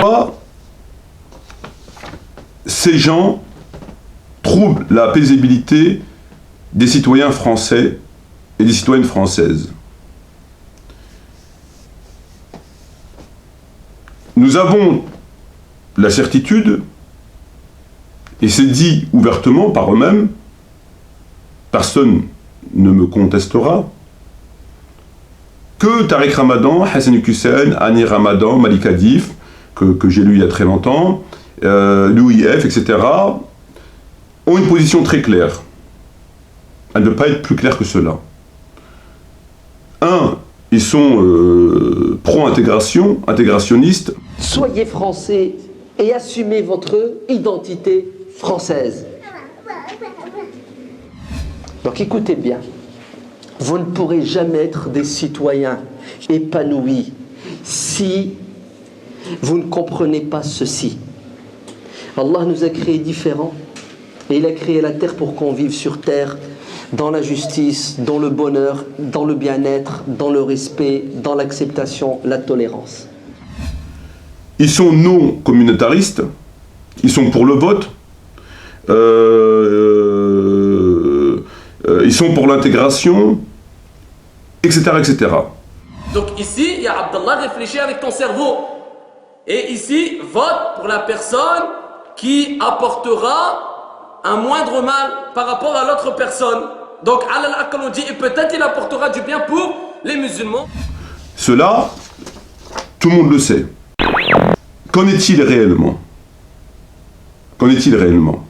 pourquoi ces gens troublent la paisibilité des citoyens français et des citoyennes françaises. Nous avons la certitude, et c'est dit ouvertement par eux-mêmes, personne ne me contestera, que Tariq Ramadan, Hassan Hussein, Annie Ramadan, Malika Dif, que j'ai lu il y a très longtemps, l'OIF, etc., ont une position très claire. Elle ne peut pas être plus claire que cela. Un, ils sont pro-intégration, intégrationnistes. Soyez français et assumez votre identité française. Donc écoutez bien, vous ne pourrez jamais être des citoyens épanouis si vous ne comprenez pas ceci. Allah nous a créés différents et il a créé la terre pour qu'on vive sur terre dans la justice, dans le bonheur, dans le bien-être, dans le respect, dans l'acceptation, la tolérance. Ils sont non communautaristes, ils sont pour le vote, ils sont pour l'intégration, etc., etc. Donc ici, il y a Abdallah, réfléchis avec ton cerveau. Et ici, vote pour la personne qui apportera un moindre mal par rapport à l'autre personne. Donc, al-Aql, on dit, et peut-être il apportera du bien pour les musulmans. Cela, tout le monde le sait. Qu'en est-il réellement? Qu'en est-il réellement?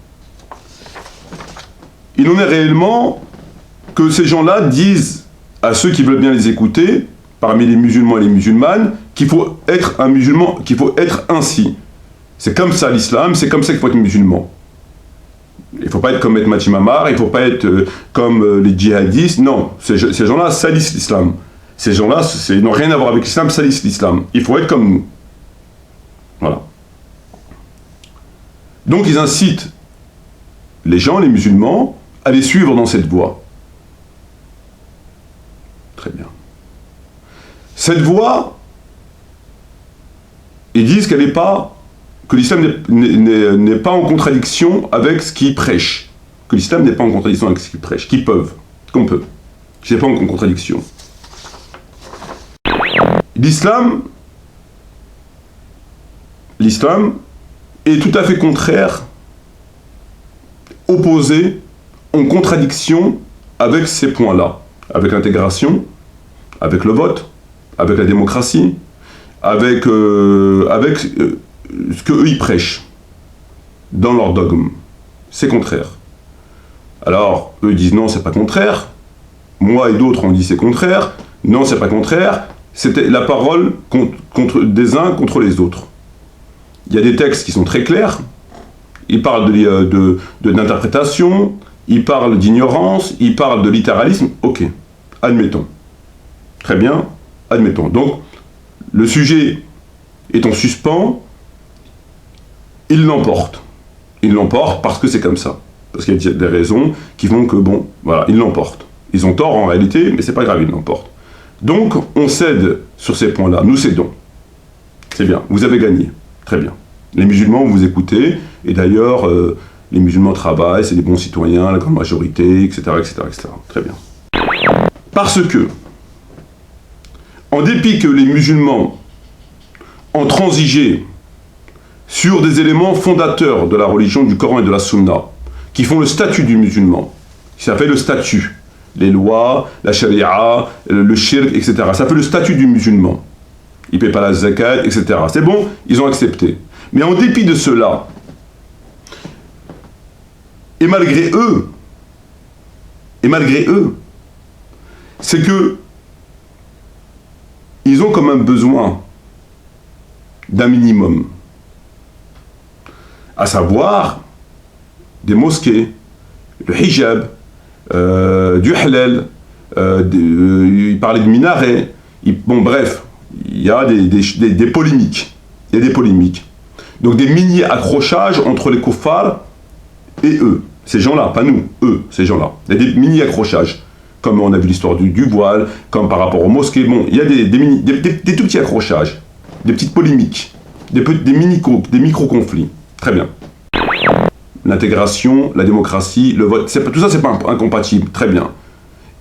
Il en est réellement que ces gens-là disent à ceux qui veulent bien les écouter, parmi les musulmans et les musulmanes, qu'il faut être un musulman, qu'il faut être ainsi. C'est comme ça l'islam, c'est comme ça qu'il faut être musulman. Il ne faut pas être comme Maître Mamar, il ne faut pas être comme les djihadistes. Non, ces gens-là salissent l'islam. Ces gens-là, ils n'ont rien à voir avec l'islam, salissent l'islam. Il faut être comme nous. Voilà. Donc ils incitent les gens, les musulmans, à les suivre dans cette voie. Très bien. Cette voie, ils disent qu'elle n'est pas, que l'islam n'est pas en contradiction avec ce qu'ils prêchent. Que l'islam n'est pas en contradiction avec ce qu'ils prêchent. Qu'ils peuvent. Qu'on peut. Ce n'est pas en contradiction. L'islam est tout à fait contraire, opposé, en contradiction avec ces points-là. Avec l'intégration, avec le vote, avec la démocratie, avec ce qu'eux ils prêchent dans leur dogme. C'est contraire. Alors, eux disent non, c'est pas contraire. Moi et d'autres on dit c'est contraire. Non, c'est pas contraire. C'était la parole des uns contre les autres. Il y a des textes qui sont très clairs. Ils parlent d'interprétation, ils parlent d'ignorance, ils parlent de littéralisme. Ok, admettons. Très bien, admettons. Donc, le sujet est en suspens, il l'emporte. Il l'emporte parce que c'est comme ça. Parce qu'il y a des raisons qui font que, bon, voilà, il l'emporte. Ils ont tort en réalité, mais c'est pas grave, ils l'emportent. Donc, on cède sur ces points-là. Nous cédons. C'est bien, vous avez gagné. Très bien. Les musulmans, vous écoutez, et d'ailleurs, les musulmans travaillent, c'est des bons citoyens, la grande majorité, etc., etc., etc. Très bien. Parce que, en dépit que les musulmans ont transigé sur des éléments fondateurs de la religion, du Coran et de la Sunna, qui font le statut du musulman, ça fait le statut, les lois, la charia, le shirk, etc. Ça fait le statut du musulman. Il ne paie pas la zakat, etc. C'est bon, ils ont accepté. Mais en dépit de cela, et malgré eux, c'est que ils ont quand même besoin d'un minimum, à savoir des mosquées, le hijab, du halal, il parlait de minaret, bon bref, il y a des polémiques, il y a des polémiques. Donc des mini-accrochages entre les kuffars et eux, ces gens-là, pas nous, eux, ces gens-là. Il y a des mini-accrochages, comme on a vu l'histoire du voile, comme par rapport aux mosquées, bon, il y a des tout petits accrochages, des petites polémiques. des micro-conflits. Très bien. L'intégration, la démocratie, le vote, tout ça c'est pas incompatible, très bien.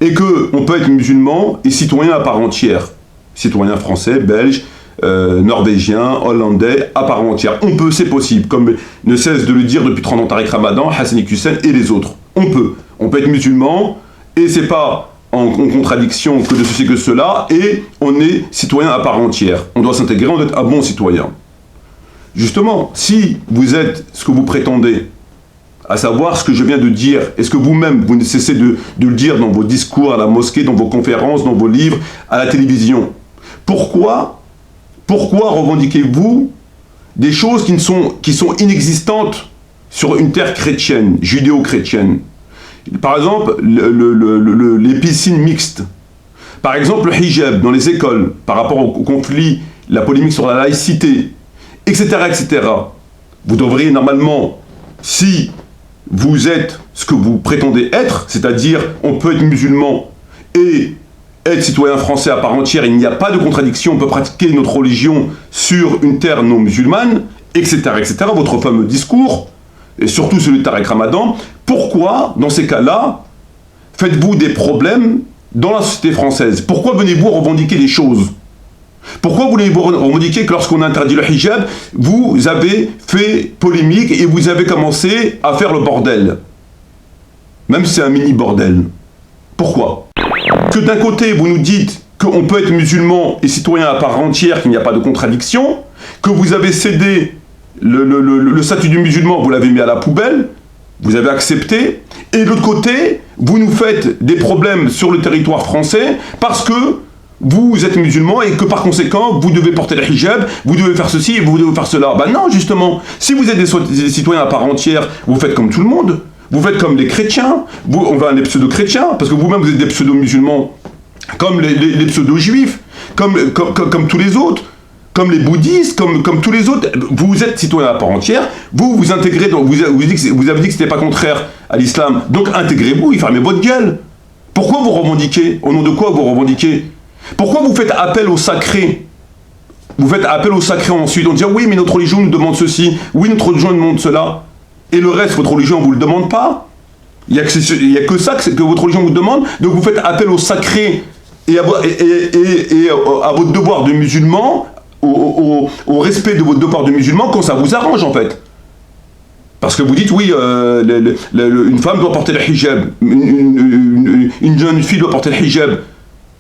Et qu'on peut être musulman et citoyen à part entière. Citoyen français, belge, norvégien, hollandais, à part entière. On peut, c'est possible, comme ne cesse de le dire depuis 30 ans Tariq Ramadan, Hassani Hussein et les autres. On peut être musulman et c'est pas en contradiction que de ceci que cela, et on est citoyen à part entière. On doit s'intégrer, on doit être un bon citoyen. Justement, si vous êtes ce que vous prétendez, à savoir ce que je viens de dire, est-ce que vous-même, vous ne cessez de le dire dans vos discours à la mosquée, dans vos conférences, dans vos livres, à la télévision, pourquoi revendiquez-vous des choses qui sont inexistantes sur une terre chrétienne, judéo-chrétienne? Par exemple, les piscines mixtes. Par exemple, le hijab dans les écoles, par rapport au conflit, la polémique sur la laïcité, etc., etc. Vous devriez normalement, si vous êtes ce que vous prétendez être, c'est-à-dire on peut être musulman et être citoyen français à part entière, il n'y a pas de contradiction, on peut pratiquer notre religion sur une terre non musulmane, etc., etc., votre fameux discours, et surtout celui de Tariq Ramadan, pourquoi, dans ces cas-là, faites-vous des problèmes dans la société française? Pourquoi venez-vous revendiquer des choses? Pourquoi voulez-vous revendiquer que lorsqu'on a interdit le hijab, vous avez fait polémique et vous avez commencé à faire le bordel? Même si c'est un mini-bordel. Pourquoi? Que d'un côté, vous nous dites qu'on peut être musulman et citoyen à part entière, qu'il n'y a pas de contradiction, que vous avez cédé le statut du musulman, vous l'avez mis à la poubelle, vous avez accepté, et de l'autre côté, vous nous faites des problèmes sur le territoire français parce que vous êtes musulman et que par conséquent, vous devez porter le hijab, vous devez faire ceci et vous devez faire cela. Ben non, justement, si vous êtes des citoyens à part entière, vous faites comme tout le monde, vous faites comme les chrétiens, on va les pseudo-chrétiens, parce que vous-même vous êtes des pseudo-musulmans, comme les pseudo-juifs, comme tous les autres, comme les bouddhistes, comme tous les autres. Vous êtes citoyens à part entière, vous intégrez, vous avez dit que c'était pas contraire à l'islam, donc intégrez-vous et fermez votre gueule. Pourquoi vous revendiquez? Au nom de quoi vous revendiquez? Pourquoi vous faites appel au sacré? Vous faites appel au sacré ensuite, on dit oui mais notre religion nous demande ceci, oui notre religion nous demande cela, et le reste, votre religion ne vous le demande pas. Il n'y a que ça que votre religion vous demande, donc vous faites appel au sacré et à votre devoir de musulman, au respect de votre devoir de musulman quand ça vous arrange en fait. Parce que vous dites oui, une femme doit porter le hijab, une jeune fille doit porter le hijab,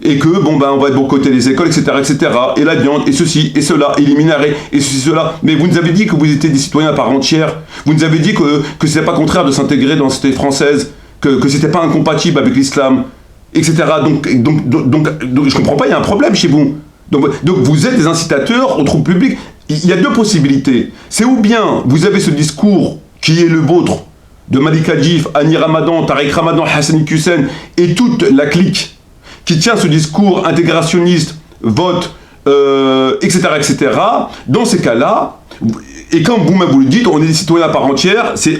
et que, bon ben, on va boycotter les écoles, etc., etc., et la viande, et ceci, et cela, et les minarets, et ceci, cela. Mais vous nous avez dit que vous étiez des citoyens à part entière. Vous nous avez dit que c'était pas contraire de s'intégrer dans la société française, que c'était pas incompatible avec l'islam, etc. Donc, je comprends pas, il y a un problème chez vous. Donc vous êtes des incitateurs au trouble public. Il y a deux possibilités. C'est ou bien vous avez ce discours qui est le vôtre, de Malik Hadjif, Annie Ramadan, Tariq Ramadan, Hassani Hussein, et toute la clique qui tient ce discours intégrationniste, vote, etc., etc., dans ces cas-là, et comme vous-même vous le dites, on est des citoyens à part entière, c'est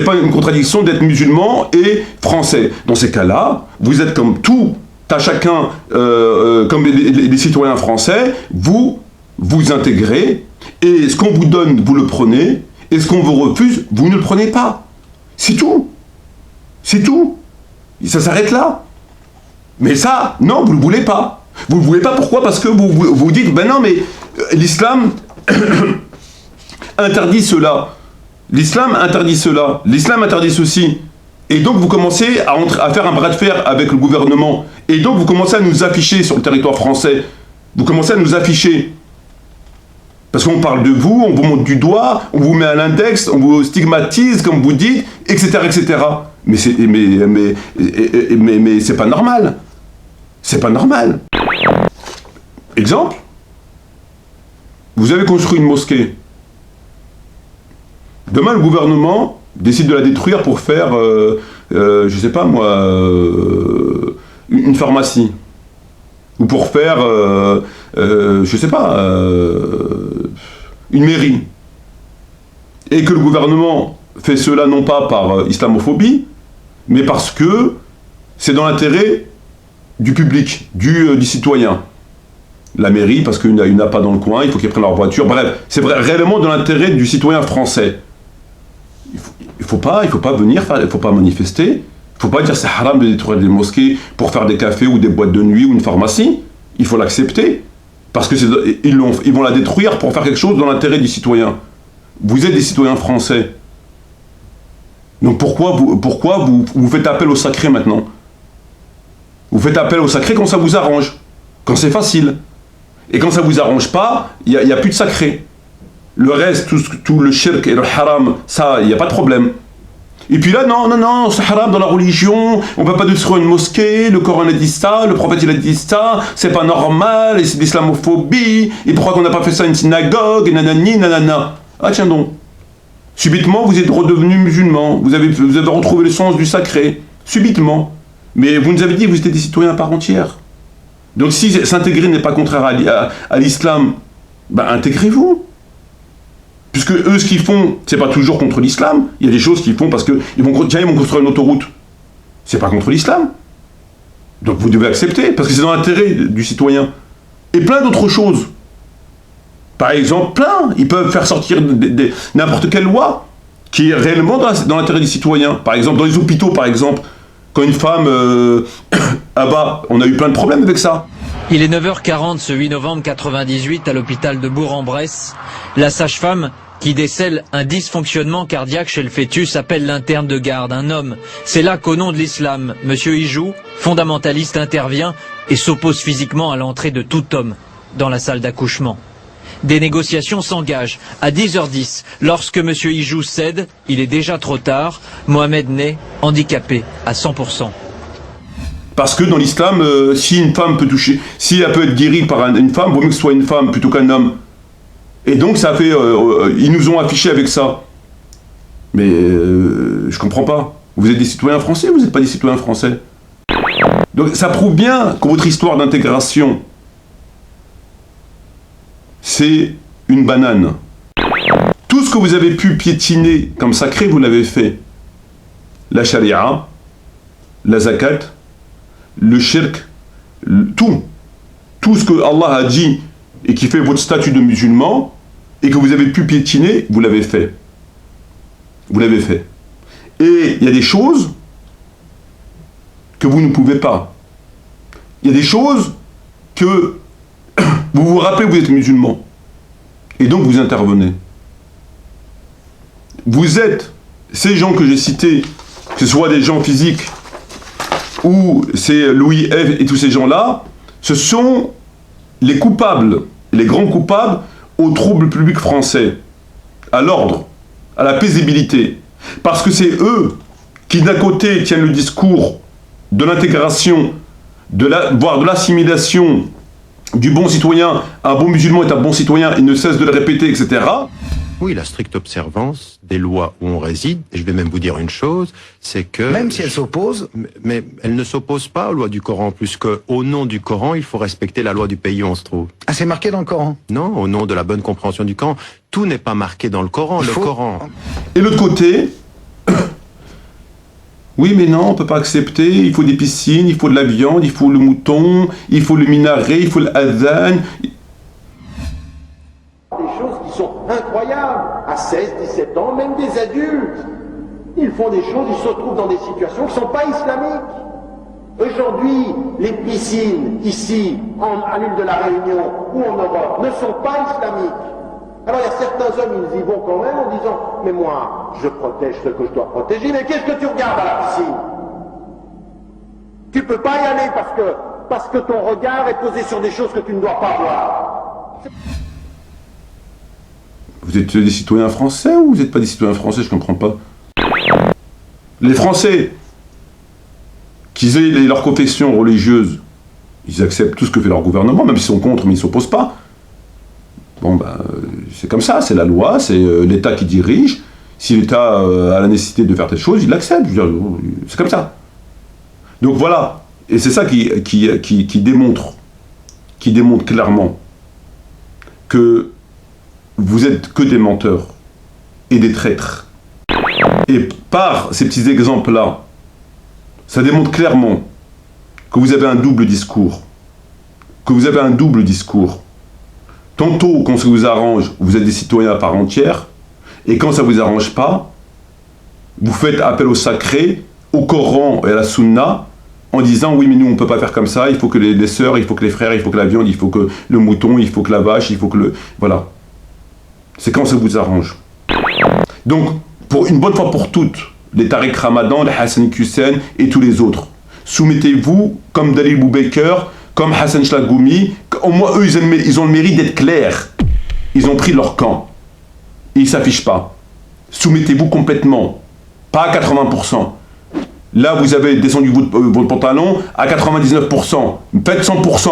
pas une contradiction d'être musulman et français. Dans ces cas-là, vous êtes comme tout à chacun, comme les citoyens français, vous intégrez, et ce qu'on vous donne, vous le prenez, et ce qu'on vous refuse, vous ne le prenez pas. C'est tout. C'est tout. Et ça s'arrête là. Mais ça, non, vous ne le voulez pas. Vous ne le voulez pas, pourquoi? Parce que vous dites, ben non, mais l'islam interdit cela. L'islam interdit cela. L'islam interdit ceci. Et donc vous commencez à faire un bras de fer avec le gouvernement. Et donc vous commencez à nous afficher sur le territoire français. Vous commencez à nous afficher. Parce qu'on parle de vous, on vous montre du doigt, on vous met à l'index, on vous stigmatise, comme vous dites, etc., etc. Mais c'est pas normal. C'est pas normal. Exemple, vous avez construit une mosquée. Demain, le gouvernement décide de la détruire pour faire, je sais pas moi, une pharmacie. Ou pour faire, je sais pas, une mairie. Et que le gouvernement fait cela non pas par islamophobie, mais parce que c'est dans l'intérêt du public, du citoyen. la mairie, parce qu'il n'y en a pas dans le coin, il faut qu'ils prennent leur voiture. Bref, c'est réellement de l'intérêt du citoyen français. Il faut pas venir, il ne faut pas manifester. Il ne faut pas dire c'est haram de détruire des mosquées pour faire des cafés ou des boîtes de nuit ou une pharmacie. Il faut l'accepter. Parce qu'ils vont la détruire pour faire quelque chose dans l'intérêt du citoyen. Vous êtes des citoyens français. Donc pourquoi vous faites appel au sacré maintenant? Vous faites appel au sacré quand ça vous arrange, quand c'est facile. Et quand ça vous arrange pas, il n'y a plus de sacré. Le reste, tout le shirk et le haram, ça, il n'y a pas de problème. Et puis là, non, c'est haram dans la religion, on ne peut pas détruire une mosquée, le Coran a dit ça, le prophète il a dit ça, c'est pas normal, et c'est de l'islamophobie, et pourquoi qu'on n'a pas fait ça à une synagogue, et nanani, nanana. Ah tiens donc. Subitement, vous êtes redevenus musulmans, vous avez retrouvé le sens du sacré, subitement. Mais vous nous avez dit que vous étiez des citoyens à part entière. Donc si s'intégrer n'est pas contraire à l'islam, ben intégrez-vous. Puisque eux, ce qu'ils font, c'est pas toujours contre l'islam. Il y a des choses qu'ils font parce qu'ils vont construire une autoroute. C'est pas contre l'islam. Donc vous devez accepter, parce que c'est dans l'intérêt du citoyen. Et plein d'autres choses. Par exemple, ils peuvent faire sortir n'importe quelle loi qui est réellement dans l'intérêt des citoyens. Par exemple, dans les hôpitaux, par exemple, quand une femme abat, on a eu plein de problèmes avec ça. Il est 9h40 ce 8 novembre 98 à l'hôpital de Bourg-en-Bresse. La sage-femme qui décèle un dysfonctionnement cardiaque chez le fœtus appelle l'interne de garde, un homme. C'est là qu'au nom de l'islam, M. Ijou, fondamentaliste, intervient et s'oppose physiquement à l'entrée de tout homme dans la salle d'accouchement. Des négociations s'engagent. À 10h10, lorsque M. Ijou cède, il est déjà trop tard. Mohamed naît handicapé à 100%. Parce que dans l'islam, si une femme peut toucher, si elle peut être guérie par une femme, vaut mieux que ce soit une femme plutôt qu'un homme. Et donc ça fait, ils nous ont affiché avec ça. Mais je comprends pas. Vous êtes des citoyens français ou vous n'êtes pas des citoyens français? Donc ça prouve bien que votre histoire d'intégration, c'est une banane. Tout ce que vous avez pu piétiner comme sacré, vous l'avez fait. La charia, la zakat, le shirk, tout ce que Allah a dit et qui fait votre statut de musulman et que vous avez pu piétiner, vous l'avez fait. Vous l'avez fait. Et il y a des choses que vous ne pouvez pas. Il y a des choses que vous vous rappelez que vous êtes musulman. Et donc vous intervenez. Vous êtes, ces gens que j'ai cités, que ce soit des gens physiques, ou c'est Louis F. et tous ces gens-là, ce sont les coupables, les grands coupables au trouble public français, à l'ordre, à la paisibilité. Parce que c'est eux qui, d'un côté, tiennent le discours de l'intégration, voire de l'assimilation du bon citoyen. Un bon musulman est un bon citoyen, il ne cesse de le répéter, etc. Oui, la stricte observance des lois où on réside, et je vais même vous dire une chose, c'est que... Même si elle s'oppose. Mais elle ne s'oppose pas aux lois du Coran, puisque au nom du Coran, il faut respecter la loi du pays où on se trouve. Ah, c'est marqué dans le Coran? Non, au nom de la bonne compréhension du Coran. Tout n'est pas marqué dans le Coran, Coran. Et l'autre côté, oui mais non, on ne peut pas accepter, il faut des piscines, il faut de la viande, il faut le mouton, il faut le minaret, il faut l'adhan. Des choses qui sont incroyables, à 16, 17 ans, même des adultes. Ils font des choses, ils se retrouvent dans des situations qui ne sont pas islamiques. Aujourd'hui, les piscines, ici, à l'île de la Réunion ou en Europe, ne sont pas islamiques. Alors il y a certains hommes, ils y vont quand même en disant « Mais moi, je protège ce que je dois protéger, mais qu'est-ce que tu regardes à la piscine ?» Tu peux pas y aller parce que ton regard est posé sur des choses que tu ne dois pas voir. Vous êtes des citoyens français ou vous n'êtes pas des citoyens français? Je comprends pas. Les Français, qu'ils aient leur confession religieuse, ils acceptent tout ce que fait leur gouvernement, même s'ils sont contre, mais ils ne s'opposent pas. Bon, ben, c'est comme ça, c'est la loi, c'est l'État qui dirige. Si l'État a la nécessité de faire telle chose, il l'accepte. C'est comme ça. Donc voilà. Et c'est ça qui démontre clairement que vous êtes que des menteurs et des traîtres. Et par ces petits exemples-là, ça démontre clairement que vous avez un double discours. que vous avez un double discours. Tantôt, quand ça vous arrange, vous êtes des citoyens à part entière, et quand ça ne vous arrange pas, vous faites appel au sacré, au Coran et à la Sunna, en disant oui mais nous on ne peut pas faire comme ça, il faut que les sœurs, il faut que les frères, il faut que la viande, il faut que le mouton, il faut que la vache, il faut que le... Voilà. C'est quand ça vous arrange. Donc, pour une bonne fois pour toutes, les Tariq Ramadan, les Hassan Hussein et tous les autres, soumettez-vous comme Dalil Boubaker, comme Hassan Chlagoumi, au moins eux ils ont le mérite d'être clairs. Ils ont pris leur camp. Et ils ne s'affichent pas. Soumettez-vous complètement. Pas à 80%. Là, vous avez descendu votre pantalon à 99%. Faites 100%.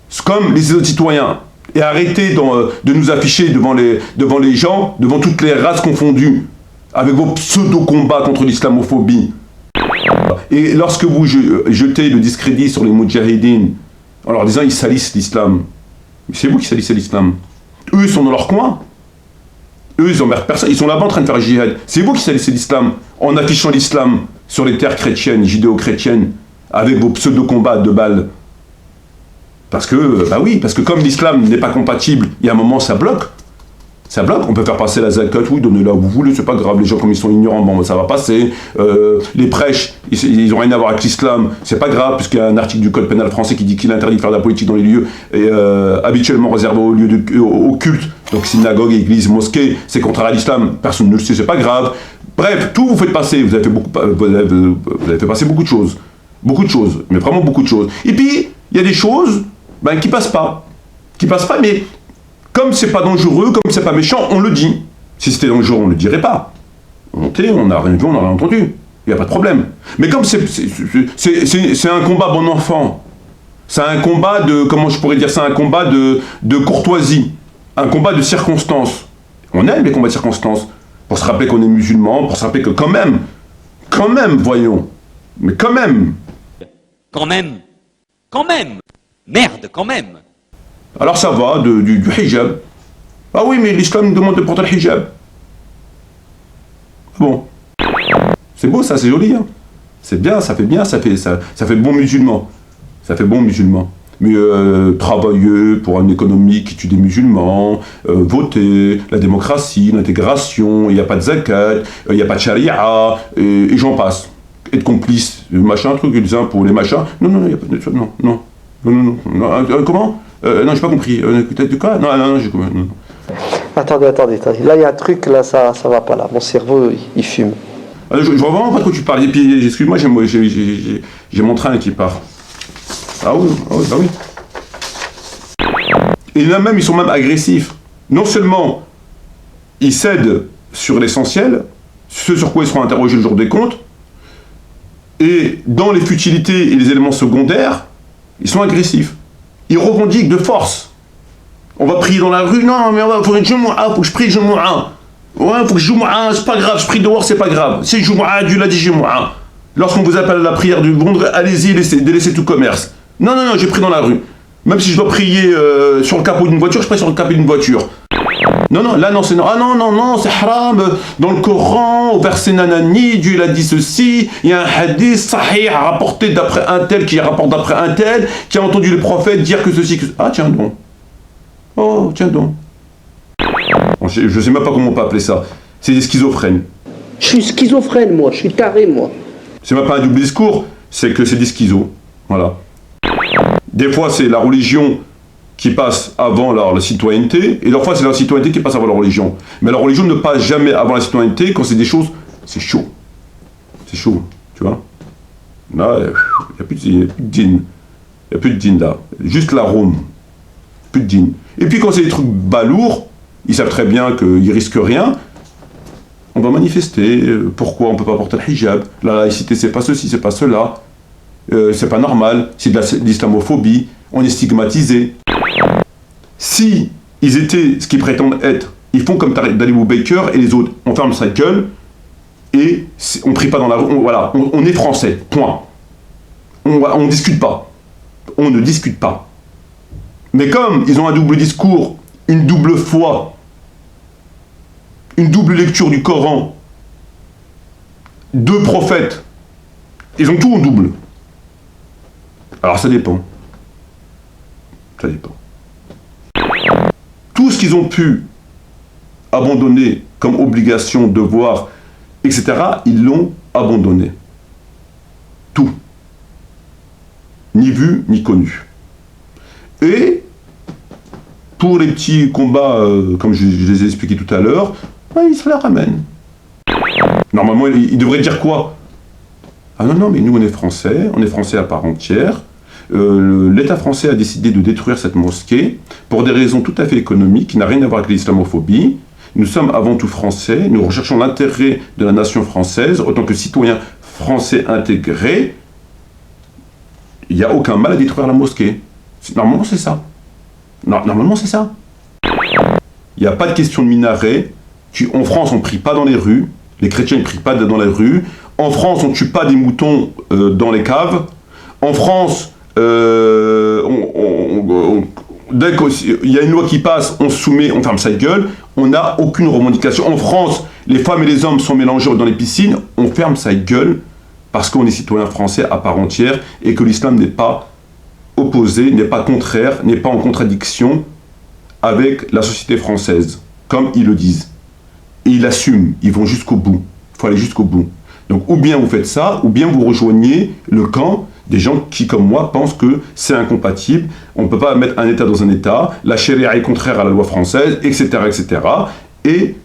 C'est comme les autres citoyens. Et arrêtez de nous afficher devant les gens, devant toutes les races confondues, avec vos pseudo-combats contre l'islamophobie. Et lorsque vous jetez le discrédit sur les Moudjahidines, en leur disant ils salissent l'islam, c'est vous qui salissez l'islam. Eux, ils sont dans leur coin. Eux, ils emmerdent personne. Ils sont là-bas en train de faire jihad. C'est vous qui salissez l'islam, en affichant l'islam sur les terres chrétiennes, judéo-chrétiennes, avec vos pseudo-combats de balles. Parce que, bah oui, parce que comme l'islam n'est pas compatible, il y a un moment, ça bloque. Ça bloque. On peut faire passer la zakat, oui, donnez-la où vous voulez, c'est pas grave. Les gens, comme ils sont ignorants, bon, ça va passer. Les prêches, ils ont rien à voir avec l'islam, c'est pas grave, puisqu'il y a un article du code pénal français qui dit qu'il est interdit de faire de la politique dans les lieux habituellement réservés aux lieux au culte. Donc synagogue, église, mosquée, c'est contraire à l'islam, personne ne le sait, c'est pas grave. Bref, tout vous faites passer, vous avez fait passer beaucoup de choses. Beaucoup de choses, mais vraiment beaucoup de choses. Et puis, il y a des choses qui passent pas. Qui passent pas, mais comme c'est pas dangereux, comme c'est pas méchant, on le dit. Si c'était dangereux, on le dirait pas. On n'a rien vu, on n'a rien entendu. Il n'y a pas de problème. Mais comme c'est un combat bon enfant, c'est un combat de, comment je pourrais dire, c'est un combat de courtoisie, un combat de circonstances. On aime les combats de circonstances, pour se rappeler qu'on est musulman, pour se rappeler que quand même, voyons, mais quand même, merde, quand même. Alors ça va, du hijab. Ah oui, mais l'islam nous demande de porter le hijab. Bon. C'est beau ça, c'est joli. Hein. C'est bien, ça fait bon musulman. Ça fait bon musulman. Mais travailler pour une économie qui tue des musulmans, voter, la démocratie, l'intégration, il n'y a pas de zakat, il n'y a pas de charia, et j'en passe. Être complice, machin, truc, les impôts, les machins. Non, il n'y a pas de... Non. Comment non, j'ai pas compris. De quoi Non, j'ai compris. Attendez. Là, il y a un truc, là, ça va pas là. Mon cerveau, il fume. Je vois vraiment pas de quoi tu parles. Et puis, excuse-moi, j'ai mon train qui part. Ah oui. Et là même, ils sont même agressifs. Non seulement, ils cèdent sur l'essentiel, ce sur quoi ils seront interrogés le jour des comptes, et dans les futilités et les éléments secondaires, ils sont agressifs. Ils revendiquent de force. On va prier dans la rue, non, mais il faut que je prie Jumu'ah. Ouais, faut que Jumu'ah, c'est pas grave, je prie dehors, c'est pas grave. C'est Jumu'ah, Dieu l'a dit Jumu'ah. Lorsqu'on vous appelle à la prière du vendredi, allez-y, délaissez tout commerce. Non, j'ai pris dans la rue. Même si je dois prier sur le capot d'une voiture, je prie sur le capot d'une voiture. Non, là non, c'est non. Ah non, c'est haram. Dans le Coran, au verset nanani, Dieu a dit ceci. Il y a un hadith sahih rapporté d'après un tel qui rapporte d'après un tel qui a entendu le prophète dire que ceci, que... Ah tiens donc. Oh, tiens donc. Je sais même pas comment on peut appeler ça. C'est des schizophrènes. Je suis schizophrène, moi. Je suis taré, moi. C'est même pas un double discours, c'est que c'est des schizos. Voilà. Des fois, c'est la religion qui passe avant la citoyenneté, et parfois c'est la citoyenneté qui passe avant la religion. Mais la religion ne passe jamais avant la citoyenneté quand c'est des choses, c'est chaud. C'est chaud, tu vois. Là, il n'y a plus de dîne. Il n'y a plus de dîne là. Juste l'arôme. Plus de dîne. Et puis quand c'est des trucs balourds, ils savent très bien qu'ils risquent rien. On va manifester. Pourquoi on ne peut pas porter le hijab? La laïcité, c'est pas ceci, c'est pas cela. C'est pas normal. C'est de l'islamophobie. On est stigmatisé. Si ils étaient ce qu'ils prétendent être, ils font comme Dalil Boubaker et les autres. On ferme sa gueule et on prie pas dans la rue. Voilà, on est français. Point. On ne discute pas. On ne discute pas. Mais comme ils ont un double discours, une double foi, une double lecture du Coran, deux prophètes, ils ont tout en double. Alors ça dépend. Ça dépend. Tout ce qu'ils ont pu abandonner comme obligation, devoir, etc., ils l'ont abandonné. Tout. Ni vu, ni connu. Et pour les petits combats, comme je les ai expliqués tout à l'heure, ils se la ramènent. Normalement, ils devraient dire quoi? Ah non, non, mais nous on est Français à part entière. L'État français a décidé de détruire cette mosquée pour des raisons tout à fait économiques, qui n'a rien à voir avec l'islamophobie. Nous sommes avant tout français, nous recherchons l'intérêt de la nation française, autant que citoyens français intégrés. Il n'y a aucun mal à détruire la mosquée. Normalement, c'est ça. Normalement, c'est ça. Il n'y a pas de question de minaret. En France, on ne prie pas dans les rues. Les chrétiens ne prient pas dans les rues. En France, on ne tue pas des moutons dans les caves. En France, dès qu'il y a une loi qui passe, on se soumet, on ferme sa gueule. On n'a aucune revendication. En France, les femmes et les hommes sont mélangés dans les piscines. On ferme sa gueule parce qu'on est citoyen français à part entière et que l'islam n'est pas opposé, n'est pas contraire, n'est pas en contradiction avec la société française, comme ils le disent. Et ils l'assument, ils vont jusqu'au bout. Il faut aller jusqu'au bout. Donc ou bien vous faites ça, ou bien vous rejoignez le camp des gens qui, comme moi, pensent que c'est incompatible, on ne peut pas mettre un État dans un État, la charia est contraire à la loi française, etc., etc. Et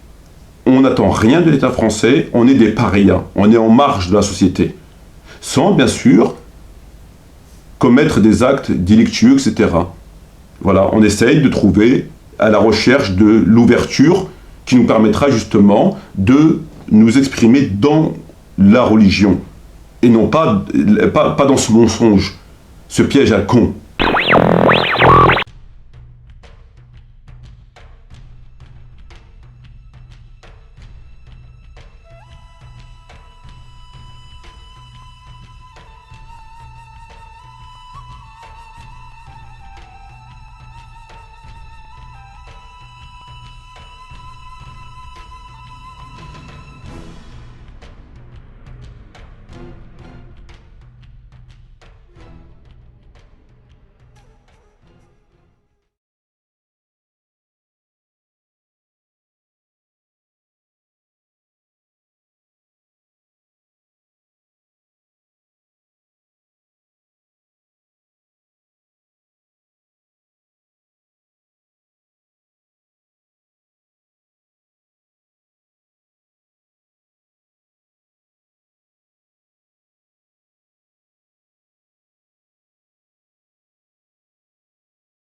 on n'attend rien de l'État français, on est des parias, on est en marge de la société. Sans, bien sûr, commettre des actes délictueux, etc. Voilà, on essaye de trouver à la recherche de l'ouverture qui nous permettra justement de nous exprimer dans la religion et non pas dans ce mensonge, ce piège à con.